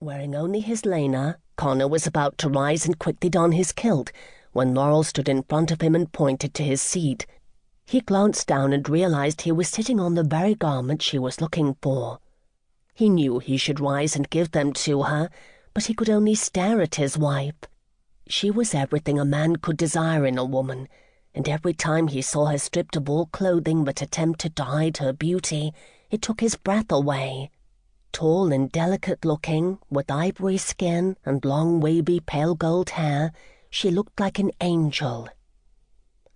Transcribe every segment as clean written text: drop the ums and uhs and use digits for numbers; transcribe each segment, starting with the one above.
Wearing only his lena, Connor was about to rise and quickly don his kilt when Laurel stood in front of him and pointed to his seat. He glanced down and realized he was sitting on the very garment she was looking for. He knew he should rise and give them to her, but he could only stare at his wife. She was everything a man could desire in a woman, and every time he saw her stripped of all clothing but attempted to hide her beauty, it took his breath away. Tall and delicate-looking, with ivory skin and long wavy pale gold hair, she looked like an angel.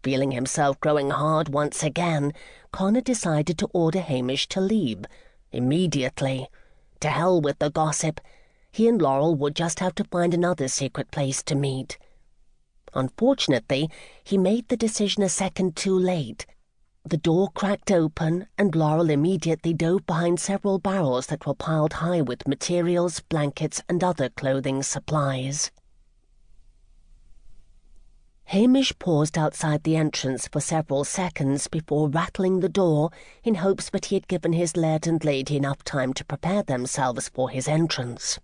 Feeling himself growing hard once again, Connor decided to order Hamish to leave, immediately. To hell with the gossip. He and Laurel would just have to find another secret place to meet. Unfortunately, he made the decision a second too late. The door cracked open, and Laurel immediately dove behind several barrels that were piled high with materials, blankets, and other clothing supplies. Hamish paused outside the entrance for several seconds before rattling the door in hopes that he had given his laird and lady enough time to prepare themselves for his entrance.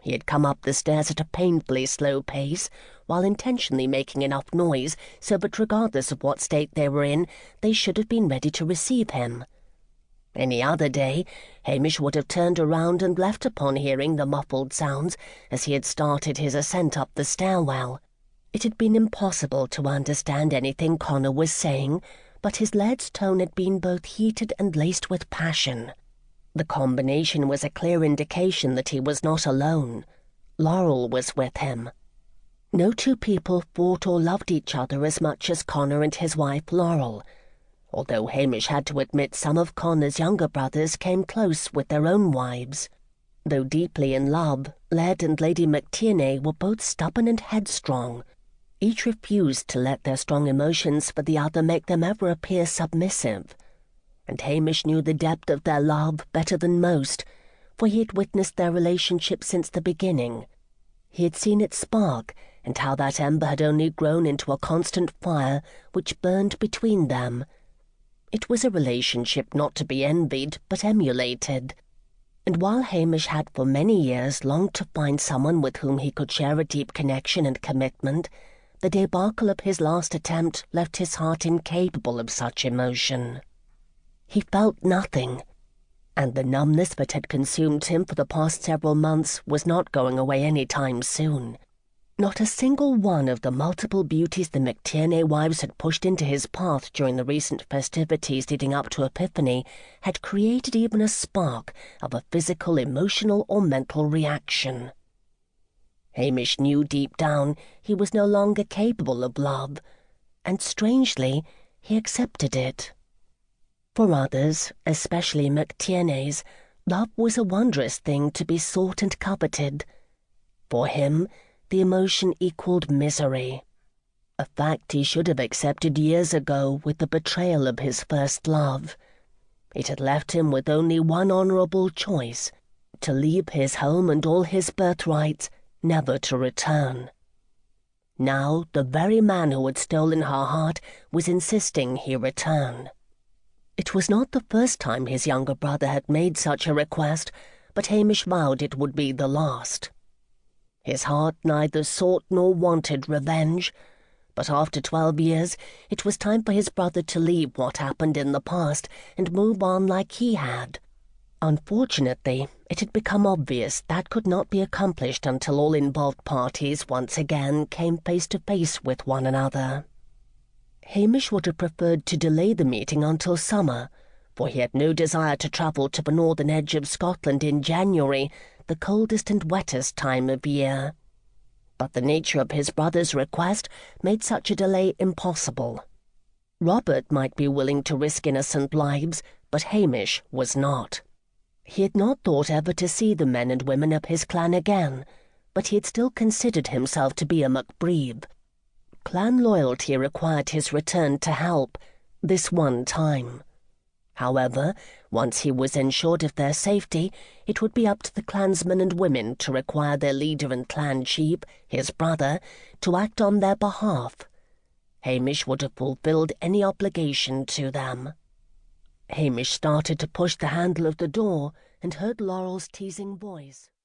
He had come up the stairs at a painfully slow pace, while intentionally making enough noise so that regardless of what state they were in, they should have been ready to receive him. Any other day, Hamish would have turned around and left upon hearing the muffled sounds as he had started his ascent up the stairwell. It had been impossible to understand anything Connor was saying, but his laird's tone had been both heated and laced with passion. The combination was a clear indication that he was not alone. Laurel was with him. No two people fought or loved each other as much as Connor and his wife Laurel, although Hamish had to admit some of Connor's younger brothers came close with their own wives. Though deeply in love, Laird and Lady McTiernay were both stubborn and headstrong. Each refused to let their strong emotions for the other make them ever appear submissive. And Hamish knew the depth of their love better than most, for he had witnessed their relationship since the beginning. He had seen it spark, and how that ember had only grown into a constant fire which burned between them. It was a relationship not to be envied, but emulated. And while Hamish had for many years longed to find someone with whom he could share a deep connection and commitment, the debacle of his last attempt left his heart incapable of such emotion. He felt nothing, and the numbness that had consumed him for the past several months was not going away any time soon. Not a single one of the multiple beauties the McTiernay wives had pushed into his path during the recent festivities leading up to Epiphany had created even a spark of a physical, emotional, or mental reaction. Hamish knew deep down he was no longer capable of love, and strangely, he accepted it. For others, especially McTiernay's, love was a wondrous thing to be sought and coveted. For him, the emotion equaled misery, a fact he should have accepted years ago with the betrayal of his first love. It had left him with only one honourable choice, to leave his home and all his birthrights, never to return. Now the very man who had stolen her heart was insisting he return. It was not the first time his younger brother had made such a request, but Hamish vowed it would be the last. His heart neither sought nor wanted revenge, but after 12 years it was time for his brother to leave what happened in the past and move on like he had. Unfortunately, it had become obvious that could not be accomplished until all involved parties once again came face to face with one another. Hamish would have preferred to delay the meeting until summer, for he had no desire to travel to the northern edge of Scotland in January, the coldest and wettest time of year. But the nature of his brother's request made such a delay impossible. Robert might be willing to risk innocent lives, but Hamish was not. He had not thought ever to see the men and women of his clan again, but he had still considered himself to be a MacBrieve. Clan loyalty required his return to help, this one time. However, once he was ensured of their safety, it would be up to the clansmen and women to require their leader and clan chief, his brother, to act on their behalf. Hamish would have fulfilled any obligation to them. Hamish started to push the handle of the door and heard Laurel's teasing voice.